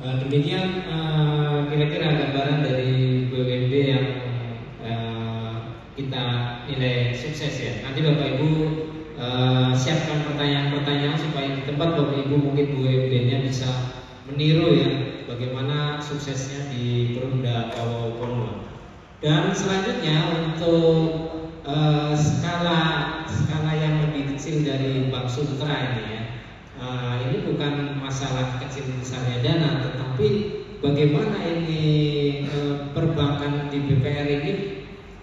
Demikian kira-kira gambaran dari BUMD yang kita nilai sukses ya. Nanti Bapak Ibu siapkan pertanyaan-pertanyaan supaya di tempat Bapak Ibu mungkin BUMD-nya bisa meniru ya bagaimana suksesnya di Perumda Kawau Ponua. Dan selanjutnya untuk skala yang lebih kecil dari Bank Sultra ini ya. Ini bukan masalah kecil besarnya dana, tetapi bagaimana ini perbankan di BPR ini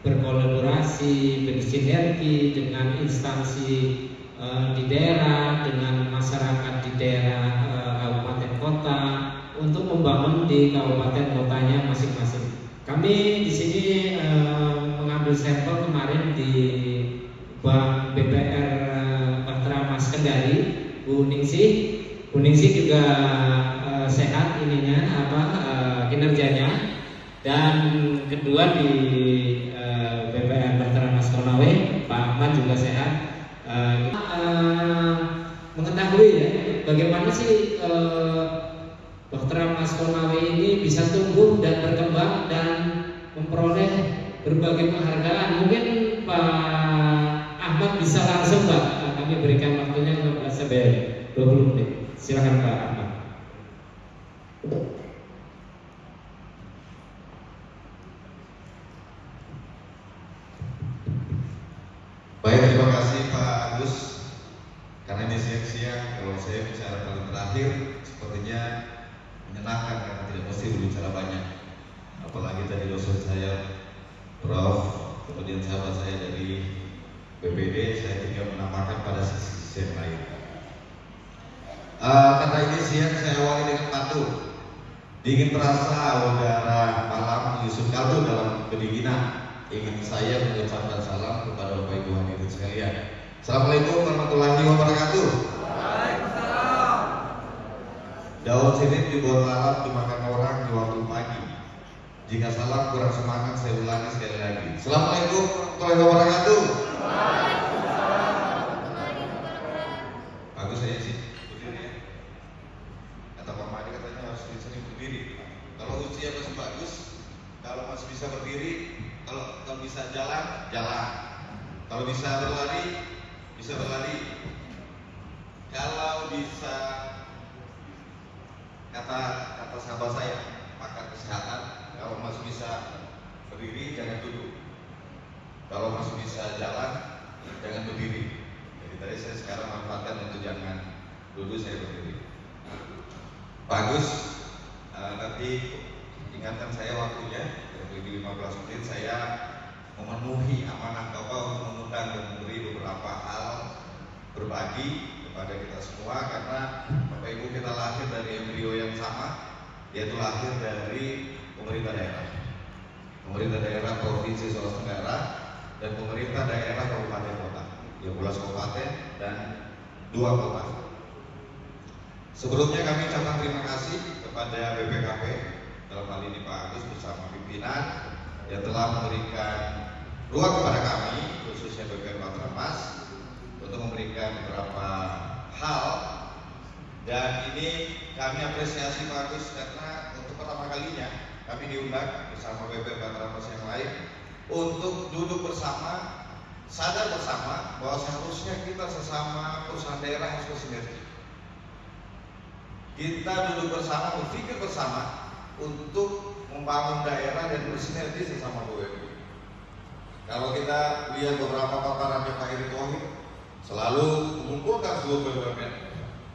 berkolaborasi, bersinergi dengan instansi di daerah, dengan masyarakat di daerah kabupaten kota untuk membangun di kabupaten kotanya masing-masing. Kami di sini mengambil sampel kemarin di Bank BPR Bahtera Mas Kendari, Bu Ningsih juga sehat kinerjanya. Dan kedua di BPR Bahtera Mas Konawe, Pak Ahmad juga sehat. Mengetahui ya bagaimana sih Bahtera Mas Konawe ini bisa tumbuh dan berkembang dan memperoleh berbagai penghargaan. Mungkin Pak Ahmad bisa langsung Pak, kami berikan waktunya 15 sampai 20 menit. Silakan Pak Ahmad. Baik, terima kasih Pak Agus. Karena ini siang-siang, kalau saya bicara paling terakhir, sepertinya menyenangkan karena tidak mesti berbicara banyak. Apalagi tadi dosen saya, Prof, kemudian sahabat saya dari BPD, saya tinggal menambahkan pada sisi yang lain. Karena ini siang, saya awali dengan pantun. Dingin terasa udara malam menyusun kaldu dalam kedinginan. Ingin saya mengucapkan salam kepada Bapak Ibu hadirin sekalian. Assalamualaikum warahmatullahi wabarakatuh. Waalaikumsalam. Daun sirih di bawah malam dimakan orang di waktu pagi. Jika salam kurang semangat, saya ulangi sekali lagi. Assalamualaikum warahmatullahi wabarakatuh. Bagus saya sih berdiri ya. Kata Pak Madi katanya harus sering berdiri. Kalau usia masih bagus, kalau masih bisa berdiri, kalau bisa jalan, jalan. Kalau bisa berlari, bisa berlari. Kalau bisa kata sahabat saya, pakar kesehatan, kalau masih bisa berdiri jangan duduk. Kalau masih bisa jalan, jangan berdiri. Jadi tadi saya sekarang manfaatkan untuk jangan duduk, saya berdiri. Bagus. Nanti ingatkan saya waktunya, lebih 15 menit saya memenuhi amanah Bapak untuk mengundang dan memberi beberapa hal berbagi kepada kita semua, karena Bapak Ibu kita lahir dari embrio yang sama, yaitu lahir dari pemerintah daerah. Pemerintah daerah Provinsi Sulawesi Tenggara dan pemerintah daerah Kabupaten Kota, 12 kabupaten dan 2 kota. Sebelumnya kami ucapkan terima kasih kepada BPKP, dalam hal ini Pak Agus bersama pimpinan yang telah memberikan ruang kepada kami, khususnya BPR Bahtera Mas, untuk memberikan beberapa hal. Dan ini kami apresiasi Pak Agus karena untuk pertama kalinya kami diundang bersama BPR Bahtera Mas yang lain untuk duduk bersama, sadar bersama bahwa seharusnya kita sesama perusahaan daerah harus bersinergi. Kita duduk bersama, berpikir bersama untuk membangun daerah dan bersinergi sesama BUMD. Kalau kita lihat beberapa paparannya Pak Erick Thohir, selalu mengumpulkan seluruh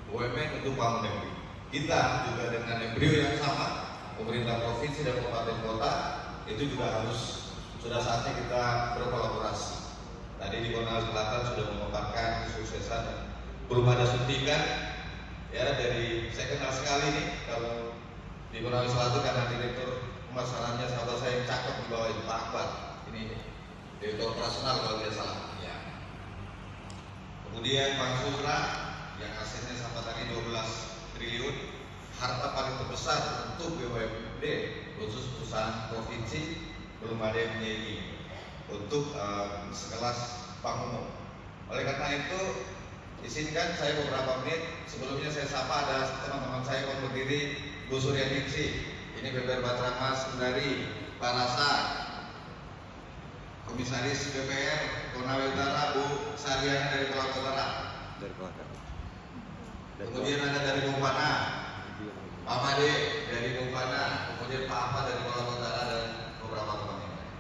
BUMN untuk bangun negeri. Kita juga dengan embrio yang sama, pemerintah provinsi dan kabupaten kota, itu juga harus sudah saatnya kita berkolaborasi. Tadi di Konawe Selatan sudah memaparkan kesuksesan dan belum ada suntikan. Ya, dari saya kenal sekali nih kalau di Konawe Selatan karena direktur pemasarannya sahabat saya yang cakep di bawah Pak Akbar, ini direktur operasional kalau tidak salah ya. Kemudian Bank Sultra yang asetnya sampai tadi 12 triliun, harta paling terbesar untuk BUMD khusus perusahaan provinsi, belum ada yang punya ini untuk sekelas Bank Umum. Oleh karena itu izinkan saya beberapa menit sebelumnya saya sapa ada teman-teman saya yang berdiri Bu Suryaningsih, ini BPR Batramas Kendari, Pak Rasa, Komisaris BPR Konawe Utara Bu Sariana dari Kolaka Utara. Kemudian ada dari Mumpana, Pak Made dari Mumpana, kemudian Pak Apa dari Kolaka Utara dan beberapa teman yang lain.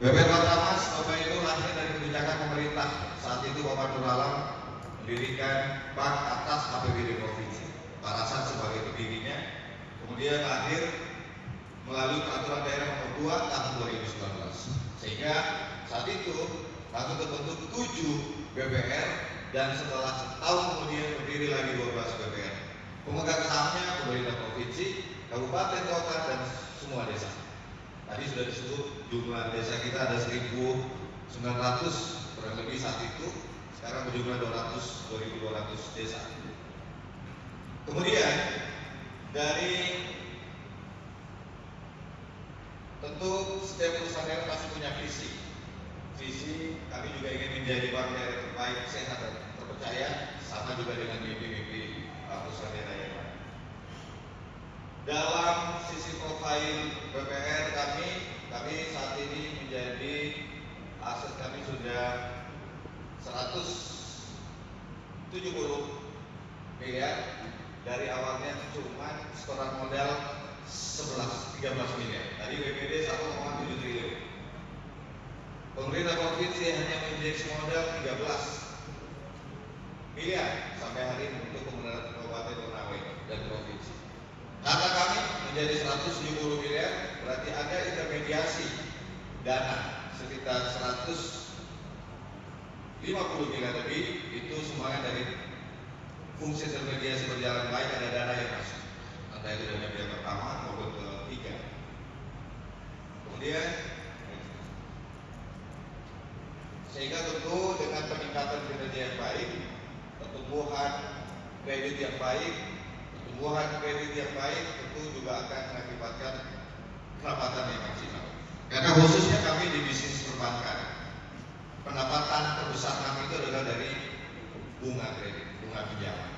BPR Batramas Bapak itu lahir dari kebijakan pemerintah. Saat itu Bapak Nur Alam mendirikan bank atas APBD provinsi. Pak Rasan sebagai pendirinya, kemudian lahir melalui peraturan daerah nomor 2 tahun 2019. Sehingga saat itu langsung terbentuk 7 BPR dan setelah setahun kemudian berdiri lagi 12 BPR. Pemegang sahamnya pemerintah provinsi, kabupaten, kota dan semua desa. Tadi sudah disebut jumlah desa kita ada 1.900 kurang lebih saat itu. Sekarang berjumlah 2.200 desa. Kemudian dari tentu setiap perusahaan daerah pasti punya visi. Visi kami juga ingin menjadi bank daerah terbaik, sehat dan terpercaya, sama juga dengan mimpi-mimpi perusahaan daerah yang lain. Dalam sisi profil BPR kami saat ini menjadi aset kami sudah 170 miliar. Dari awalnya cuma setoran modal 13 miliar. Tadi BPD 1,7 triliun. Pemerintah provinsi hanya menginjeksi modal 13 miliar sampai hari ini untuk pemerintah Kabupaten Konawe dan provinsi. Harta kami menjadi 170 miliar, berarti ada intermediasi dana sekitar 150 miliar lebih, itu semuanya dari fungsi intermediasi berjalan baik, ada dana yang masuk, entah itu dana pihak pertama maupun ketiga. Kemudian sehingga tentu dengan peningkatan kinerja yang baik, pertumbuhan kredit yang baik, tentu juga akan mengakibatkan pendapatan yang maksimal. Karena khususnya kami di bisnis perbankan, pendapatan terbesar kami itu adalah dari bunga kredit, bunga pinjaman.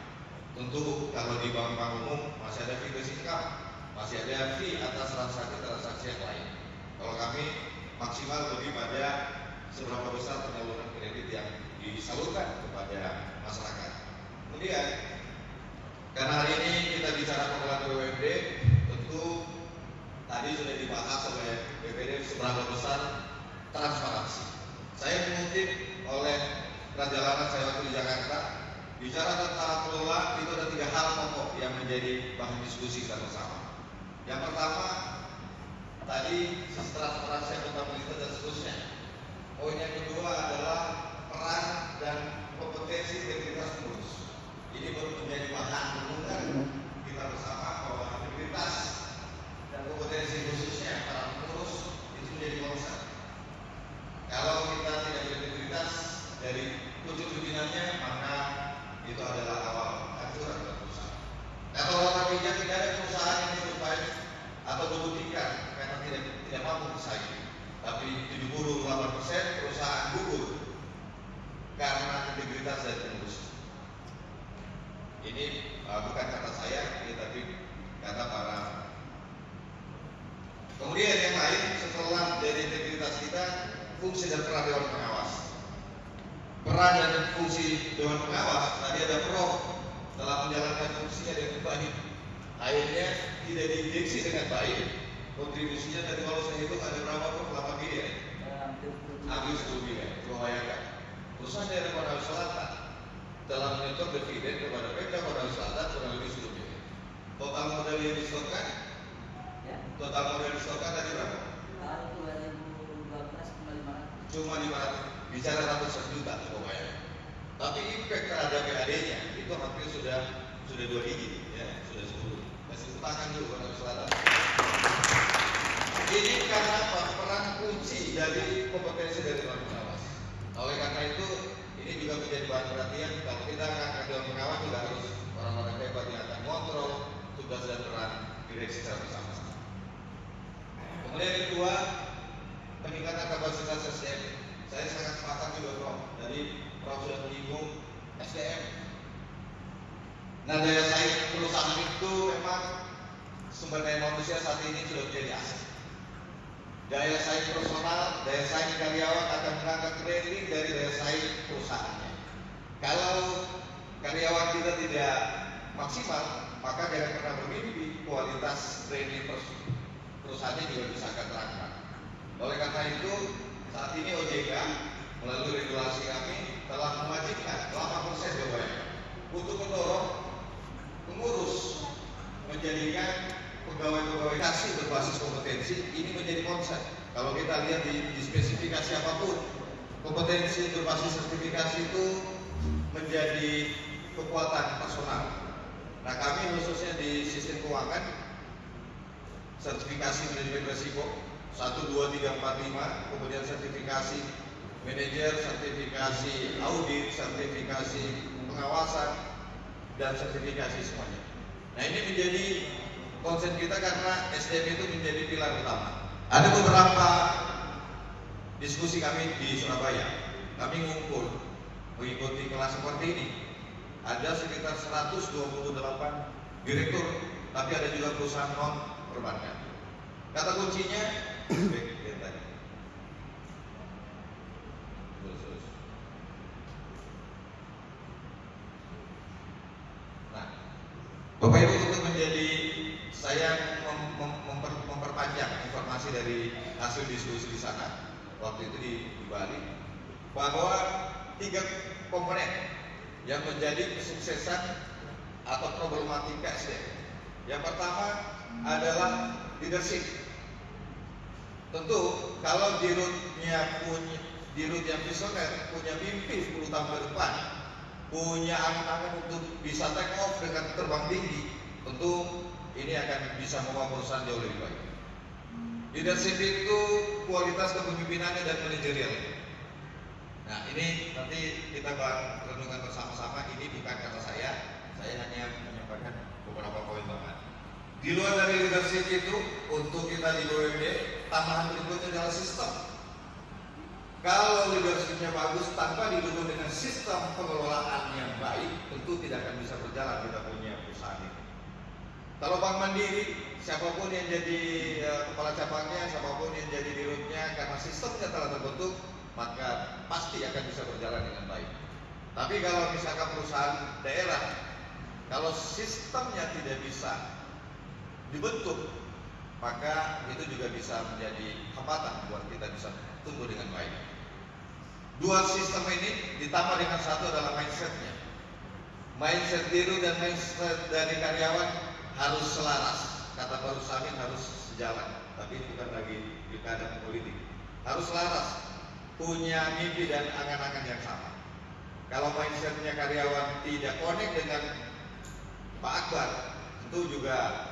Tentu kalau di bank-bank umum masih ada fee based income, masih ada fee atas transaksi yang lain. Kalau kami maksimal lebih pada seberapa besar penyaluran kredit yang disalurkan kepada masyarakat. Kemudian karena hari ini kita bicara pengelolaan BUMD, tentu tadi sudah dibahas oleh BPD seberapa besar transparansi. Saya mengutip oleh Raja Lana saya waktu di Jakarta, bicara tentang kelola itu ada 3 hal pokok yang menjadi bahan diskusi kita bersama. Yang pertama, tadi sisi transparansi, akuntabilitas dan seterusnya. Poin yang kedua adalah peran dan kompetensi integritas pengurus. Ini baru menjadi bahan renungan kita bersama bahwa integritas dan kompetensi khususnya para pengurus itu menjadi concern. Kalau kita tidak berintegritas dari pucuk pimpinannya, maka itu adalah awal hancuran perusahaan. Nah, kalau kami tidak ada perusahaan yang survive atau membuktikan karena tidak mampu bersaing, tapi 78% perusahaan gugur karena integritas dari pengurus. Ini bukan kata saya, ini tapi kata para. Kemudian yang lain setelah dari integritas kita, fungsi dan peran dewan pengawas. Peran dan fungsi dewan pengawas tadi ada Prof dalam menjalankan fungsinya dengan baik. Akhirnya tidak diinjeksi dengan baik. Kontribusinya dari kalau saya hitung ada berapa Prof? 8 miliar. Hampir 10 miliar. Coba bayangkan. Perusahaan daerah Konawe Selatan dalam menyetor dividen kepada Pemda Konawe Selatan kurang lebih 10 miliar. Total modal yang disetorkan? Total modal disetorkan tadi berapa? Cuma 500, bicara ratusan juta, coba ya. Tapi impact terhadap PAD-nya itu hampir sudah 2 digit, ya, sudah 10. Masih utangkan dulu Konawe Selatan. Ini karena peran kunci dari kompetensi dari dewan pengawas. Oleh karena itu, ini juga menjadi bahan perhatian. Kalau kita akan dewan pengawas juga harus orang-orang hebat yang akan kontrol tugas dan peran direksi secara bersama-sama. Kemudian yang kedua, peningkatan kapasitas SDM. Saya sangat sepakat juga Prof. Dari Prof sudah menyinggung SDM. Nah, daya saing perusahaan itu memang sumber daya manusia saat ini sudah menjadi aset. Daya saing personal, daya saing karyawan akan mengangkat training dari daya saing perusahaannya. Kalau karyawan kita tidak maksimal, maka dia akan pernah bermimpi kualitas training perusahaannya juga bisa akan terangkat. Oleh karena itu, saat ini OJK melalui regulasi kami telah mewajibkan 8% BUMN untuk mendorong pengurus menjadikan pegawai-pegawai kasih berbasis kompetensi ini menjadi konsep. Kalau kita lihat di spesifikasi apapun, kompetensi berbasis sertifikasi itu menjadi kekuatan personal. Nah, kami khususnya di sistem keuangan sertifikasi manajemen risiko 1, 2, 3, 4, 5, kemudian sertifikasi manajer, sertifikasi audit, sertifikasi pengawasan, dan sertifikasi semuanya. Nah, ini menjadi konsen kita karena SDM itu menjadi pilar utama. Ada beberapa diskusi kami di Surabaya. Kami ngumpul mengikuti kelas seperti ini. Ada sekitar 128 direktur, tapi ada juga perusahaan non perbankan. Kata kuncinya Nah, Bapak Ibu, untuk menjadi saya memperpanjang informasi dari hasil diskusi di sana waktu itu di Bali, bahwa 3 komponen yang menjadi kesuksesan atau problematika SDM. Yang pertama adalah leadership. Tentu kalau dirutnya punya dirut yang visioner, punya mimpi 10 tahun ke depan, punya angan-angan untuk bisa take off dengan terbang tinggi, tentu ini akan bisa membawa perusahaan jauh lebih baik. Leadership itu kualitas kepemimpinannya dan manajerial. Nah, ini nanti kita renungkan bersama-sama. Ini bukan kata saya hanya menyampaikan beberapa poin banget. Di luar dari leadership itu, untuk kita di BUMD, tambahan berikutnya adalah sistem. Kalau leadershipnya bagus tanpa didukung dengan sistem pengelolaan yang baik, tentu tidak akan bisa berjalan kita punya perusahaan ini. Kalau Bank Mandiri, siapapun yang jadi kepala cabangnya, siapapun yang jadi dirutnya, karena sistemnya telah terbentuk, maka pasti akan bisa berjalan dengan baik. Tapi kalau misalkan perusahaan daerah, kalau sistemnya tidak bisa dibentuk, maka itu juga bisa menjadi hambatan buat kita bisa tumbuh dengan baik. Dua sistem ini ditambah dengan satu adalah mindsetnya. Mindset dirut dan mindset dari karyawan harus selaras. Kata Pak Rusami harus sejalan, tapi bukan lagi pilkada politik. Harus selaras, punya mimpi dan angan-angan yang sama. Kalau mindsetnya karyawan tidak connect dengan Pak Akbar, tentu juga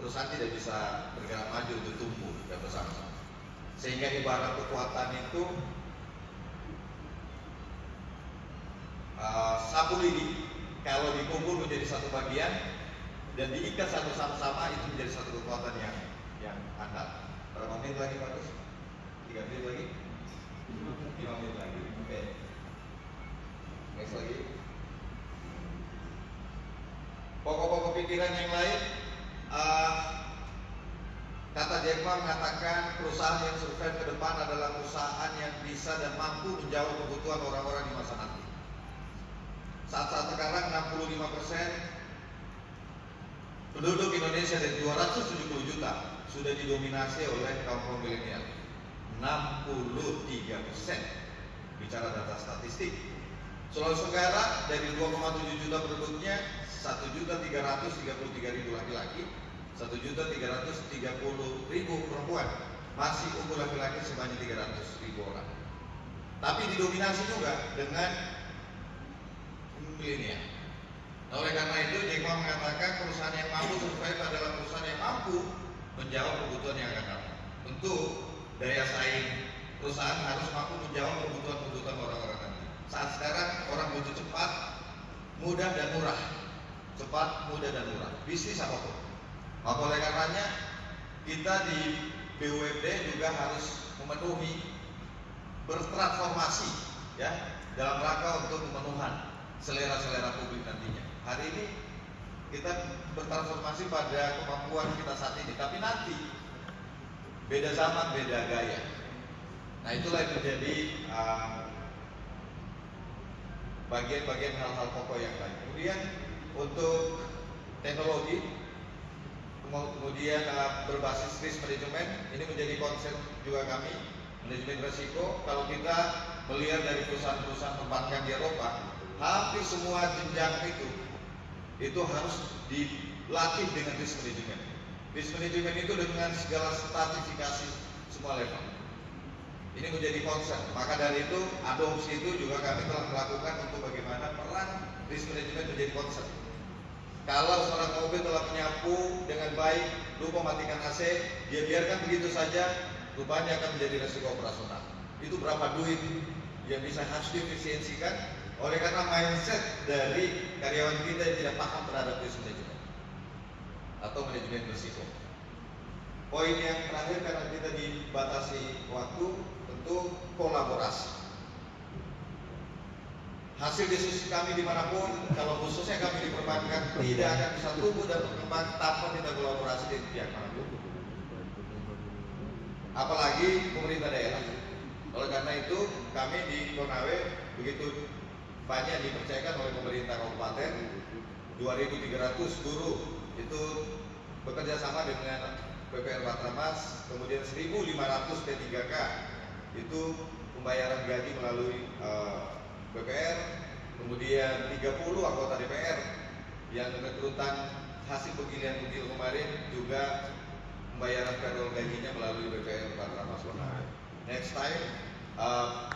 perusahaan tidak bisa bergerak maju untuk tumbuh dan bersama-sama. Sehingga ibarat kekuatan itu sapu lidi, kalau dikumpul menjadi satu bagian dan diikat satu sama-sama, itu menjadi satu kekuatan yang andal. Berapa menit lagi Pak Gus? 3 menit lagi? 5 menit lagi. Oke. Next lagi. Pokok-pokok pikiran yang lain, kata Jack Ma mengatakan perusahaan yang survive ke depan adalah perusahaan yang bisa dan mampu menjawab kebutuhan orang-orang di masa nanti. Saat sekarang 65% penduduk Indonesia dari 270 juta sudah didominasi oleh kaum milenial. 63% bicara data statistik. Sulawesi Tenggara dari 2,7 juta penduduknya 1.333.000 laki-laki, 1.330.000 perempuan, masih unggul laki-laki sebanyak 300.000 orang. Tapi didominasi juga dengan milenial. Nah, oleh karena itu, Jack Ma mengatakan perusahaan yang mampu survive adalah perusahaan yang mampu menjawab kebutuhan yang akan datang. Tentu daya saing perusahaan harus mampu menjawab kebutuhan orang-orang nanti. Saat sekarang orang butuh cepat, mudah dan murah. Cepat, mudah dan murah. Bisnis apapun. Maka oleh karenanya kita di BUMD juga harus memenuhi, bertransformasi ya dalam rangka untuk pemenuhan selera-selera publik nantinya. Hari ini kita bertransformasi pada kemampuan kita saat ini. Tapi nanti beda zaman, beda gaya. Nah, itulah yang menjadi bagian-bagian hal-hal pokok yang lain. Kemudian untuk teknologi, kemudian berbasis risk management, ini menjadi konsep juga kami, manajemen risiko. Kalau kita melihat dari perusahaan-perusahaan perbankan di Eropa, hampir semua jenjang itu harus dilatih dengan risk management. Risk management itu dengan segala stratifikasi semua level. Ini menjadi concern. Maka dari itu, adopsi itu juga kami telah melakukan untuk bagaimana peran risk management menjadi concern. Kalau seorang mobil telah menyapu dengan baik, lupa matikan AC, dia biarkan begitu saja, rupanya akan menjadi resiko operasional. Itu berapa duit yang bisa harus diefisiensikan oleh karena mindset dari karyawan kita yang tidak paham terhadap risk management atau manajemen risiko. Poin yang terakhir, karena kita dibatasi waktu, tentu kolaborasi. Hasil diskusi kami dimanapun, kalau khususnya kami di perbankan, tidak akan bisa tumbuh dan berkembang tanpa kita kolaborasi dengan pihak manapun, apalagi pemerintah daerah. Oleh karena itu, kami di Konawe begitu banyak dipercayakan oleh pemerintah kabupaten, 2.300 guru itu bekerja sama dengan PPR Batramas, kemudian 1.500 P3K itu pembayaran gaji melalui BPR, kemudian 30 anggota DPR yang rekrutan hasil pemilihan kemarin juga pembayaran payroll gajinya melalui BPR Batramas. Next time,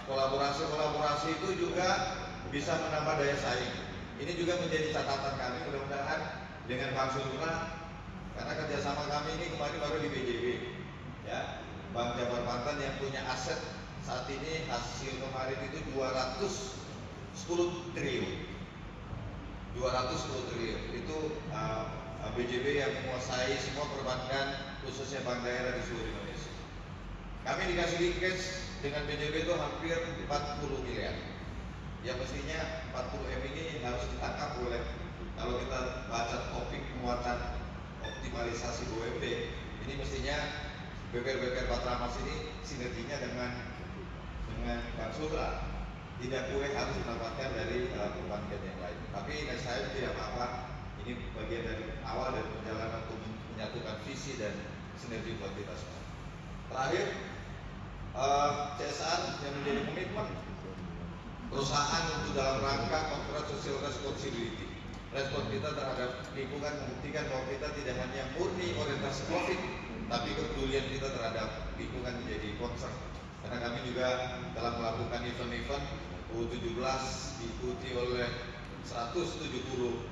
kolaborasi itu juga bisa menambah daya saing. Ini juga menjadi catatan kami, mudah-mudahan dengan Bank Sultra, karena kerjasama kami ini kemarin baru di BJB, ya, Bank Jabar Banten yang punya aset saat ini hasil kemarin itu 210 triliun. 210 triliun itu BJB yang menguasai semua perbankan, khususnya bank daerah di seluruh Indonesia. Kami dikasih linkage dengan BJB itu hampir 40 miliar. Yang mestinya 40 M ini harus ditangkap oleh, kalau kita baca topik muatan optimalisasi BUMD, ini mestinya BPR Batramas ini sinerginya dengan Bank Sultra. Tidak boleh harus mendapatkan dari perbankan yang lain. Tapi saya tidak apa-apa. Ini bagian dari awal dari perjalanan untuk menyatukan visi dan sinergi buat kita semua. Terakhir, CSR yang menjadi komitmen perusahaan untuk dalam rangka corporate social responsibility. Respon kita terhadap lingkungan membuktikan bahwa kita tidak hanya murni orientasi profit, tapi kepedulian kita terhadap lingkungan menjadi concern. Karena kami juga telah melakukan event-event U17 diikuti oleh 170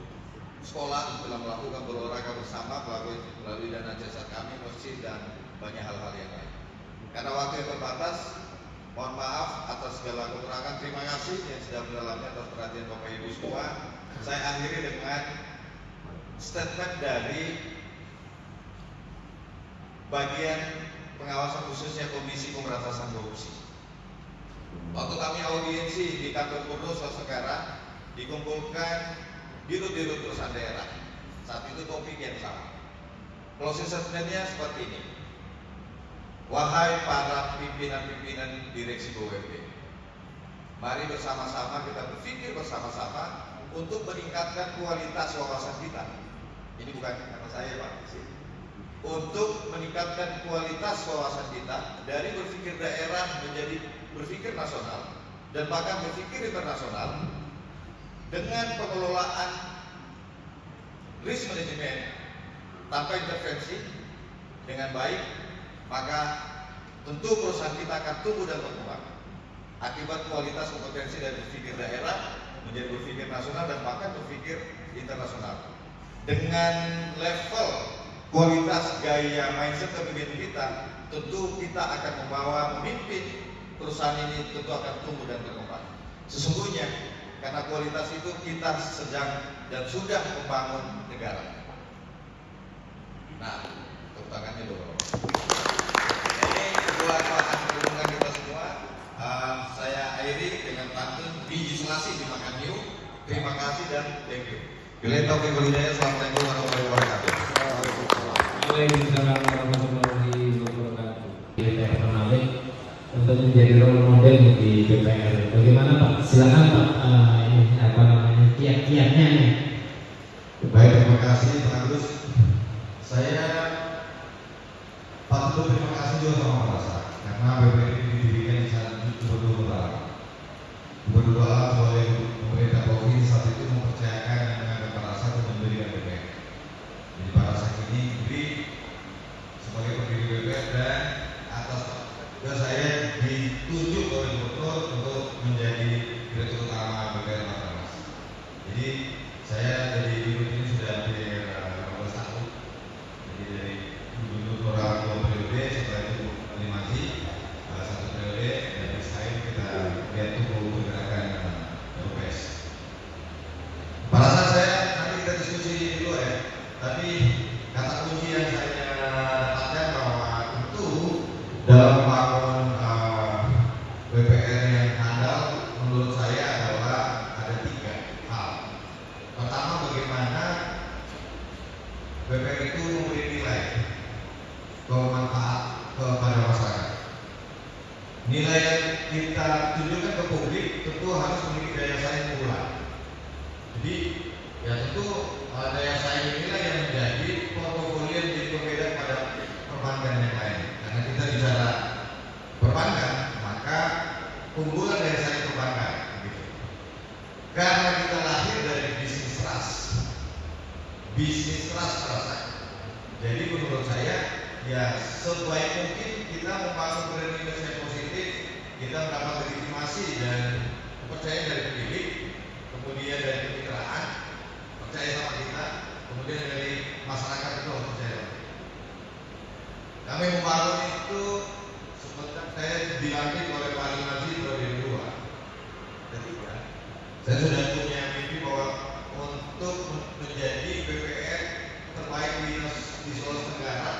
sekolah, telah melakukan berolahraga bersama melalui dana CSR kami, masjid, dan banyak hal-hal yang lain. Karena waktu yang terbatas, mohon maaf atas segala kekurangan. Terima kasih yang sudah mendalamnya atas perhatian Bapak Ibu semua. Saya akhiri dengan statement dari bagian pengawasan khususnya Komisi Pemberantasan Korupsi. Waktu kami audiensi di kantor Gubernur sekarang, dikumpulkan dirut-dirut perusahaan daerah. Saat itu topik yang sama. Closing statement-nya seperti ini. Wahai para pimpinan-pimpinan direksi BUMD, mari bersama-sama kita berpikir bersama-sama untuk meningkatkan kualitas wawasan kita. Ini bukan kata saya, Pak. Untuk meningkatkan kualitas wawasan kita dari berpikir daerah menjadi berpikir nasional dan bahkan berpikir internasional dengan pengelolaan risk management tanpa intervensi dengan baik, maka tentu perusahaan kita akan tumbuh dan berkembang. Akibat kualitas kompetensi dari berpikir daerah menjadi berpikir nasional dan bahkan berpikir internasional. Dengan level kualitas gaya mindset kepemimpinan kita, tentu kita akan membawa memimpin perusahaan ini tentu akan tumbuh dan berkembang. Sesungguhnya karena kualitas itu kita sedang dan sudah membangun negara. Nah, tepuk tangannya dulu. Ini buat bahan perlindungan kita semua. Saya akhiri dengan pantun biji selasi dimakan hiu. Terima kasih dan thank you. Billahi taufiq wal hidayah. Assalamualaikum warahmatullahi wabarakatuh. Waalaikumsalam warahmatullahi wabarakatuh. DPR Penawik untuk menjadi role model di DPR. Bagaimana Pak? Silakan Pak. Ini apa namanya kiat-kiatnya nih. Baik, terima kasih Pak Agus. Saya patut berterima kasih juga sama Pak Rasa, karena BPR ini didirikan di saat Gubernur Alam. Gubernur Alam sebagai pemerintah provinsi saat itu mempercayakan dan mengangkat Pak Rasa untuk mendirikan BPR. Jadi Pak Rasa ini diberi sebagai pendiri BPR dan atas tugas saya ditunjuk oleh Gubernur untuk menjadi direktur utama BPR Matramas. Jadi saya dari dirut ini sudah hampir 15 tahun. Jadi dari Gubernur Alam 2 periode, setelah itu animasi 1 periode, dan sekarang kita lihat tumbuh pergerakan BPS. Pada saat saya nanti kita diskusi dulu ya. Tapi kata kunci yang saya dapatkan bahwa tentu dalam membangun BPR yang handal menurut saya adalah ada 3 hal. Pertama, bagaimana BPR itu memberi nilai bermanfaat kepada masyarakat. Nilai yang kita tunjukkan ke publik tentu harus memiliki daya saing pula. Jadi ya tentu daya saing inilah yang menjadi portofolio yang menjadi pembeda pada perbankan yang lain. Karena kita bicara perbankan, maka unggulan daya saing perbankan. Gitu. Karena kita lahir dari bisnis trust perasaan. Jadi menurut saya ya sebaik mungkin kita membangun brand image yang positif, kita mendapat legitimasi dan kepercayaan dari pemilik, kemudian dari kemitraan percaya sama kita, kemudian dari masyarakat itu percaya. Kami membangun itu seperti saya dilantik oleh Pak Limaji 2002. Ketiga, saya sudah punya mimpi bahwa untuk menjadi BPR terbaik di Sulawesi Tenggara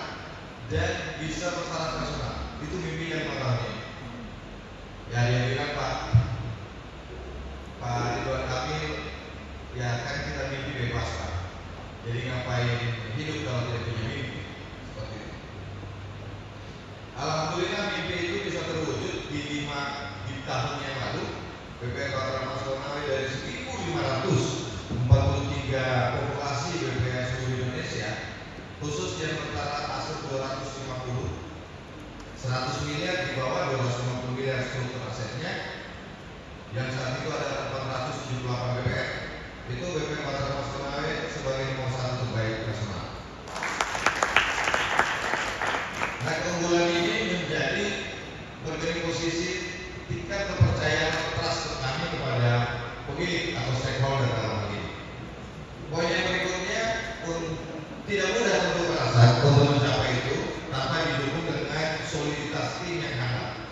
dan bisa bertaraf nasional. Itu mimpi yang pertama. Ya dia bilang Pak Ridwan Kamil, ya kan kita mimpi bebas Pak. Jadi ngapain hidup kalau tidak punya mimpi? Seperti itu. Alhamdulillah mimpi itu bisa terwujud di tahun yang lalu. BPR Matramas Konawe dari 1.543 populasi BPR seluruh Indonesia, khusus yang bertaraf aset 250, 100 miliar di bawah 250 miliar struktur asetnya, yang saat itu ada 478 BPR. Itu BPR Matramas Konawe sebagai nomor 1 terbaik nasional. Nah, keunggulan ini menjadi bergerak posisi tingkat kepercayaan trust kami kepada pemilik atau stakeholder dalam hal ini. Poin yang berikutnya pun tidak mudah untuk merasa untuk mencapai itu tanpa didukung dengan soliditas tim yang handal.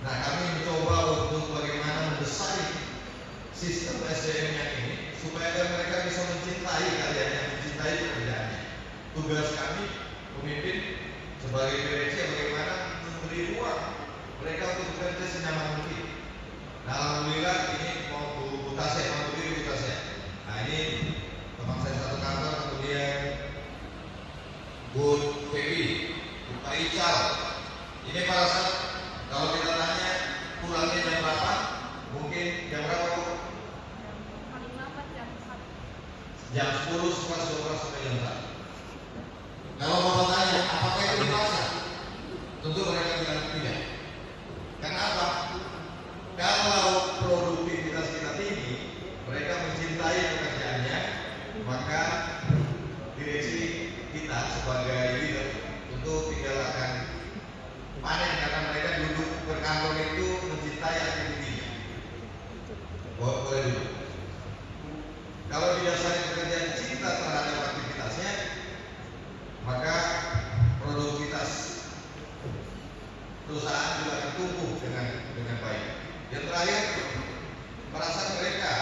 Nah, kami mencoba untuk bagaimana mendesain sistem SDM yang ini supaya mereka bisa mencintai karyanya, mencintai pekerjaannya. Tugas kami pemimpin sebagai PRC bagaimana memberi ruang mereka untuk bekerja senyaman mungkin. Nah, alhamdulillah ini mau Bu Tasya, mau berdiri Bu Tasya. Nah, ini teman saya satu kantor, kemudian Bu Febi, Bu Pak Ical. Ini pada saat kalau kita tanya pulangnya jam berapa, mungkin jam berapa Bu? Jam 10, 11, 12 sampai jam 1. Kalau mau tanya apakah itu dipaksa? Tentu mereka bilang tidak. Kenapa? Kalau produktivitas kita tinggi, mereka mencintai pekerjaannya, maka direksi kita sebagai leader tentu tinggal akan panen karena mereka duduk berkantor itu mencintai aktivitinya. Boleh dulu. Kalau didasari pekerjaan cinta terhadap aktivitasnya, maka produktivitas perusahaan juga akan tumbuh dengan baik. Yang terakhir, merasa mereka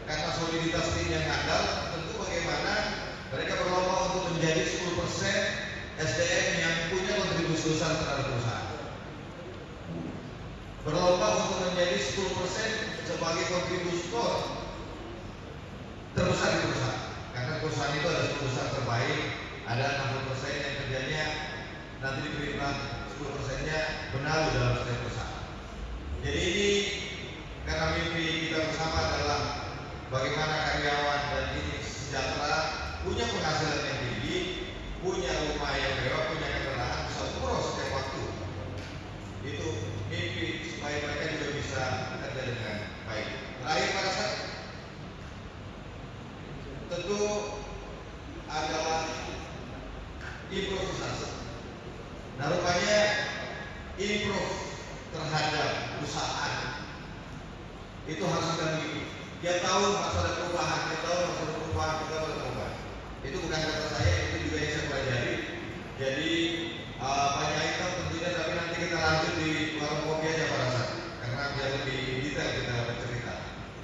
karena soliditas tim yang handal, tentu bagaimana mereka berlomba untuk menjadi 10% SDM yang punya kontribusi besar terhadap perusahaan. Berlomba untuk menjadi 10% sebagai kontributor terbesar di perusahaan. perusahaan itu ada 10 perusahaan terbaik, ada 60% yang kerjanya nanti diberikan 10%-nya benar dalam setiap perusahaan. Jadi ini karena mimpi kita bersama adalah bagaimana karyawan dan ini sejahtera, punya penghasilan yang tinggi, punya rumah yang mewah, punya kendaraan, bisa umroh setiap waktu. Itu mimpi supaya mereka juga bisa bekerja dengan baik. Terakhir pada saat tentu adalah improvisasi. Nah rupanya improve terhadap perusahaan itu harus kita miliki. Dia tahu harus ada perubahan, dia tahu harus ada perubahan, kita harus ada perubahan. Itu bukan kata saya, itu juga yang saya pelajari. Jadi banyak item tentunya, tapi nanti kita lanjut di warung kopi aja pada saat, karena biar lebih detail kita bercerita.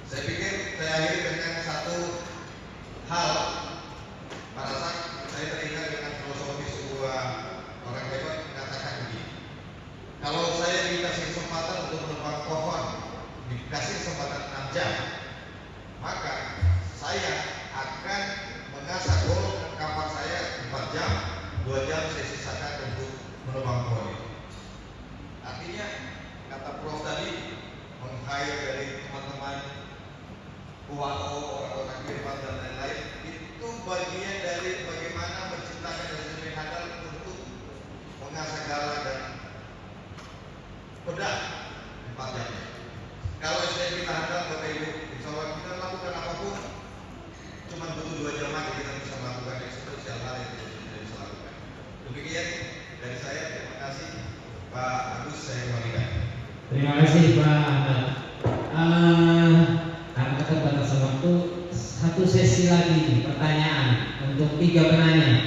Saya pikir saya akhiri dengan satu hal. Pada saat saya teringat dengan filosofi sebuah orang hebat mengatakan begini, kalau saya dikasih kesempatan untuk menebang pohon, dikasih kesempatan 6 jam, maka saya akan mengasah golok kapal saya 4 jam, 2 jam saya sisakan untuk menebang pohon itu. Artinya kata Prof tadi, meng-hire dari teman-teman UAO, orang-orang firman dan lain-lain, itu bagian dari bagaimana menciptakan SDM handal untuk mengasah gala dan pedang 4 jam. Kalau SDM kita handal, Bapak Ibu, insya Allah kita lakukan apapun, cuma butuh 2 jam lagi kita bisa melakukan eksekusi hal yang tidak bisa lakukan. Demikian dari saya, terima kasih Pak Agus, saya kembalikan. Terima kasih Pak Ahmad. Karena keterbatasan waktu, satu sesi lagi pertanyaan untuk 3 penanya.